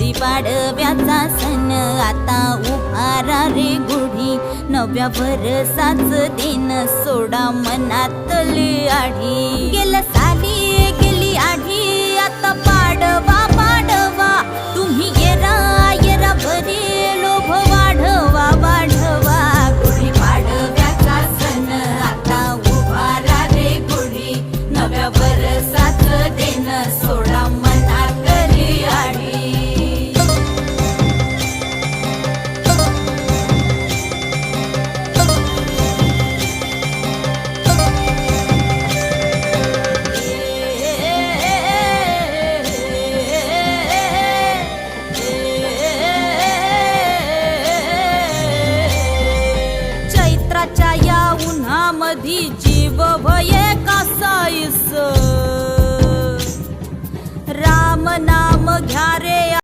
गुढीपाडव्याचा सण आता उभारा रे गुढी, नव्या वर्षाच दिन सोडा मनातली आढी। गेल्या साली गेली आढी, आता पाडवा पाडवा, तुम्ही येरा येरा बरे लोभ वाढवा वाढवा। गुढीपाडव्याचा सण आता उभारा रे गुढी, नव्या वर्षाच दिन सोडा मनातली आढी। चैत्राच्या या उन्हामधी जीव भये कासाईस, राम नाम घ्या रे।